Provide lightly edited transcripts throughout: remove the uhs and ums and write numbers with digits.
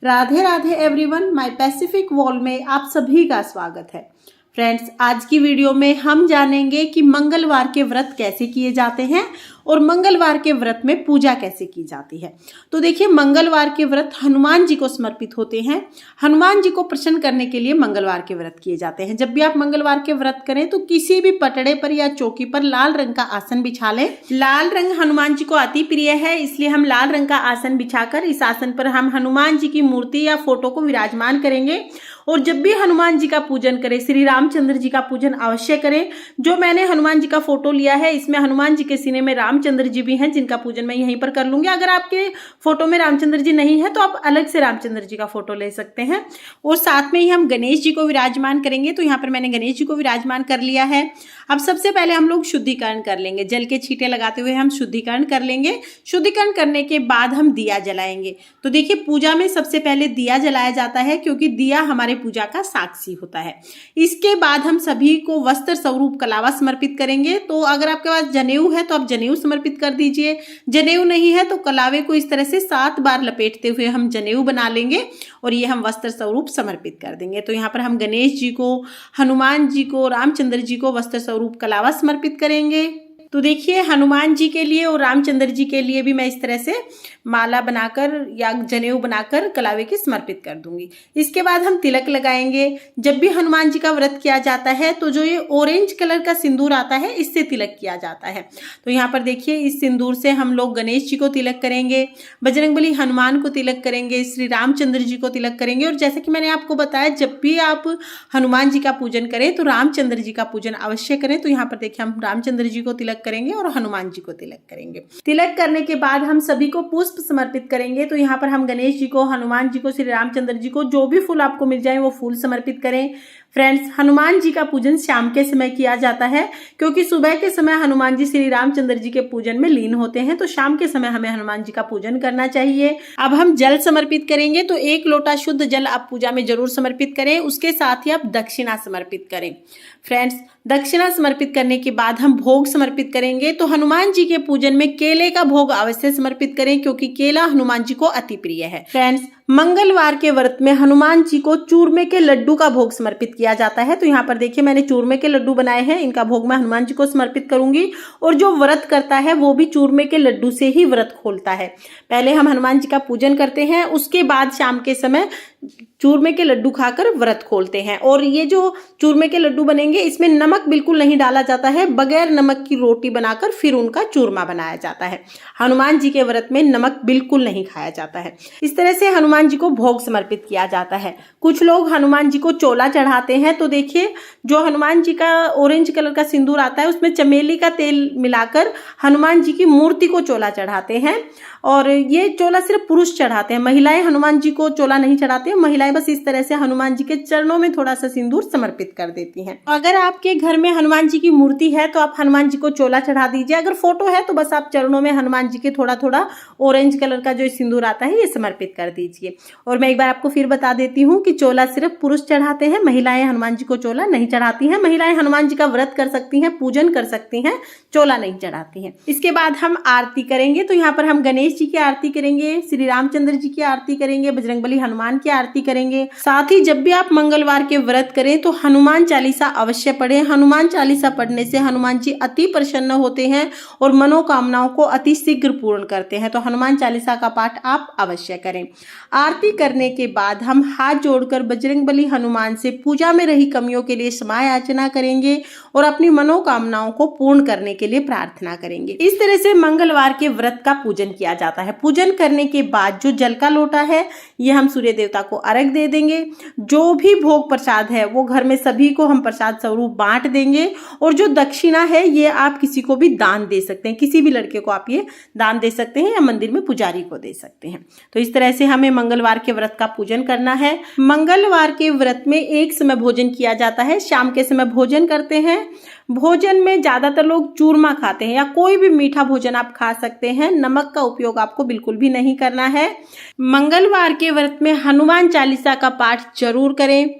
Radhe Radhe everyone, my Pacific wall में आप सभी का स्वागत है। फ्रेंड्स, आज की वीडियो में हम जानेंगे कि मंगलवार के व्रत कैसे किए जाते हैं और मंगलवार के व्रत में पूजा कैसे की जाती है। तो देखिए, मंगलवार के व्रत हनुमान जी को समर्पित होते हैं। हनुमान जी को प्रसन्न करने के लिए मंगलवार के व्रत किए जाते हैं। जब भी आप मंगलवार के व्रत करें तो किसी भी पटड़े पर या चौकी पर लाल रंग का आसन बिछा लें। लाल रंग हनुमान जी को अति प्रिय है, इसलिए हम लाल रंग का आसन बिछाकर इस आसन पर हम हनुमान जी की मूर्ति या फोटो को विराजमान करेंगे। और जब भी हनुमान जी का पूजन करें, श्री रामचंद्र जी का पूजन अवश्य करें। जो मैंने हनुमान जी का फोटो लिया है, इसमें हनुमान जी के सीने में रामचंद्र जी भी हैं, जिनका पूजन मैं यहीं पर कर लूंगी। अगर आपके फोटो में रामचंद्र जी नहीं है तो आप अलग से रामचंद्र जी का फोटो ले सकते हैं। और साथ में ही हम गणेश जी को विराजमान करेंगे। तो यहाँ पर मैंने गणेश जी को विराजमान कर लिया है। अब सबसे पहले हम लोग शुद्धिकरण कर लेंगे। जल के छींटे लगाते हुए हम शुद्धिकरण कर लेंगे। शुद्धिकरण करने के बाद हम दिया जलाएंगे। तो देखिए, पूजा में सबसे पहले दिया जलाया जाता है, क्योंकि दिया हमारे पूजा का साक्षी होता है। इसके बाद हम सभी को वस्त्र स्वरूप कलावा समर्पित करेंगे। तो अगर आपके पास जनेऊ है तो आप जनेऊ समर्पित कर दीजिए। जनेऊ नहीं है तो कलावे को इस तरह से 7 बार लपेटते हुए हम जनेऊ बना लेंगे और ये हम वस्त्र स्वरूप समर्पित कर देंगे। तो यहाँ पर हम गणेश जी को, हनुमान जी को, रामचंद्र जी को वस्त्र स्वरूप कलावा समर्पित करेंगे। तो देखिए, हनुमान जी के लिए और रामचंद्र जी के लिए भी मैं इस तरह से माला बनाकर या जनेऊ बनाकर कलावे की समर्पित कर दूंगी। इसके बाद हम तिलक लगाएंगे। जब भी हनुमान जी का व्रत किया जाता है तो जो ये ऑरेंज कलर का सिंदूर आता है, इससे तिलक किया जाता है। तो यहाँ पर देखिए, इस सिंदूर से हम लोग गणेश जी को तिलक करेंगे, बजरंगबली हनुमान को तिलक करेंगे, श्री रामचंद्र जी को तिलक करेंगे। और जैसे कि मैंने आपको बताया, जब भी आप हनुमान जी का पूजन करें तो रामचंद्र जी का पूजन अवश्य करें। तो यहाँ पर देखिए, हम रामचंद्र जी को तिलक करेंगे और हनुमान जी को तिलक करेंगे। तिलक करने के बाद हम सभी को पुष्प समर्पित करेंगे। तो यहाँ पर हम गणेश जी को, हनुमान जी को, श्री रामचंद्र जी को जो भी फूल आपको मिल जाए वो फूल समर्पित करें। फ्रेंड्स, हनुमान जी का पूजन शाम के समय किया जाता है, क्योंकि सुबह के समय हनुमान जी श्री रामचंद्र जी के पूजन में लीन होते हैं। तो शाम के समय हमें हनुमान जी का पूजन करना चाहिए। अब हम जल समर्पित करेंगे। तो 1 लोटा शुद्ध जल आप पूजा में जरूर समर्पित करें। उसके साथ ही आप दक्षिणा समर्पित करें। फ्रेंड्स, दक्षिणा समर्पित करने के बाद हम भोग समर्पित करेंगे। तो हनुमान जी के पूजन में केले का भोग अवश्य समर्पित करें, क्योंकि केला हनुमान जी को अति प्रिय है। फ्रेंड्स, मंगलवार के व्रत में हनुमान जी को चूरमे के लड्डू का भोग समर्पित किया जाता है। तो यहाँ पर देखिए, मैंने चूरमे के लड्डू बनाए हैं। इनका भोग मैं हनुमान जी को समर्पित करूंगी। और जो व्रत करता है वो भी चूरमे के लड्डू से ही व्रत खोलता है। पहले हम हनुमान जी का पूजन करते हैं, उसके बाद शाम के समय चूरमे के लड्डू खाकर व्रत खोलते हैं। और ये जो चूरमे के लड्डू बनेंगे, इसमें नमक बिल्कुल नहीं डाला जाता है। बगैर नमक की रोटी बनाकर फिर उनका चूरमा बनाया जाता है। हनुमान जी के व्रत में नमक बिल्कुल नहीं खाया जाता है। इस तरह से हनुमान जी को भोग समर्पित किया जाता है। कुछ लोग हनुमान जी को चोला चढ़ाते हैं। तो देखिए, जो हनुमान जी का ऑरेंज कलर का सिंदूर आता है, उसमें चमेली का तेल मिलाकर हनुमान जी की मूर्ति को चोला चढ़ाते हैं। और ये चोला सिर्फ पुरुष चढ़ाते हैं, महिलाएं हनुमान जी को चोला नहीं चढ़ाते हैं। महिलाएं बस इस तरह से हनुमान जी के चरणों में थोड़ा सा सिंदूर समर्पित कर देती हैं। अगर आपके घर में हनुमान जी की मूर्ति है तो आप हनुमान जी को चोला चढ़ा दीजिए। अगर फोटो है तो बस आप चरणों में हनुमान जी के थोड़ा थोड़ा ऑरेंज कलर का जो सिंदूर आता है, ये समर्पित कर दीजिए। और मैं एक बार आपको फिर बता देती हूँ कि चोला सिर्फ पुरुष चढ़ाते हैं, महिलाएं हनुमान जी को चोला नहीं चढ़ाती हैं। महिलाएं हनुमान जी का व्रत कर सकती हैं, पूजन कर सकती हैं, चोला नहीं चढ़ाती हैं। इसके बाद हम आरती करेंगे। तो यहाँ पर हम गणेश जी की आरती करेंगे, श्री रामचंद्र जी की आरती करेंगे, बजरंगबली हनुमान की आरती करेंगे। साथ ही जब भी आप मंगलवार के व्रत करें तो हनुमान चालीसा अवश्य पढ़ें। हनुमान चालीसा पढ़ने से हनुमान जी अति प्रसन्न होते हैं और मनोकामनाओं को अति शीघ्र पूर्ण करते हैं। तो हनुमान चालीसा का पाठ आप अवश्य करें। आरती करने के बाद हम हाथ जोड़कर बजरंगबली हनुमान से पूजा में रही कमियों के लिए क्षमा याचना करेंगे और अपनी मनोकामनाओं को पूर्ण करने के लिए प्रार्थना करेंगे। इस तरह से मंगलवार के व्रत का पूजन किया जाता है। पूजन करने के बाद जो जल का लोटा है, ये हम सूर्य देवता को अर्घ दे देंगे। जो भी भोग प्रसाद है वो घर में सभी को हम प्रसाद स्वरूप बांट देंगे। और जो दक्षिणा है, ये आप किसी को भी दान दे सकते हैं। किसी भी लड़के को आप ये दान दे सकते हैं या मंदिर में पुजारी को दे सकते हैं। तो इस तरह से हमें मंगलवार के व्रत का पूजन करना है। मंगलवार के व्रत में एक समय भोजन किया जाता है, शाम के समय भोजन करते हैं। भोजन में ज्यादातर लोग चूरमा खाते हैं या कोई भी मीठा भोजन आप खा सकते हैं। नमक का उपयोग आपको बिल्कुल भी नहीं करना है। मंगलवार के व्रत में हनुमान चालीसा का पाठ जरूर करें।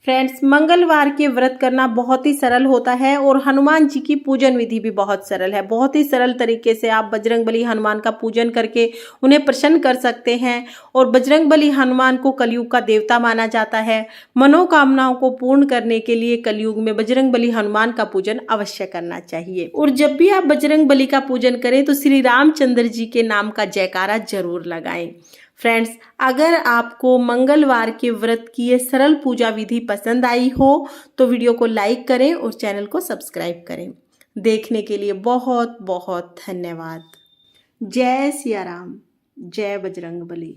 फ्रेंड्स, मंगलवार के व्रत करना बहुत ही सरल होता है और हनुमान जी की पूजन विधि भी बहुत सरल है। बहुत ही सरल तरीके से आप बजरंगबली हनुमान का पूजन करके उन्हें प्रसन्न कर सकते हैं। और बजरंगबली हनुमान को कलयुग का देवता माना जाता है। मनोकामनाओं को पूर्ण करने के लिए कलयुग में बजरंगबली हनुमान का पूजन अवश्य करना चाहिए। और जब भी आप बजरंगबली का पूजन करें तो श्री रामचंद्र जी के नाम का जयकारा जरूर लगाएं। फ्रेंड्स, अगर आपको मंगलवार के व्रत की ये सरल पूजा विधि पसंद आई हो तो वीडियो को लाइक करें और चैनल को सब्सक्राइब करें। देखने के लिए बहुत बहुत धन्यवाद। जय सिया राम, जय बजरंगबली।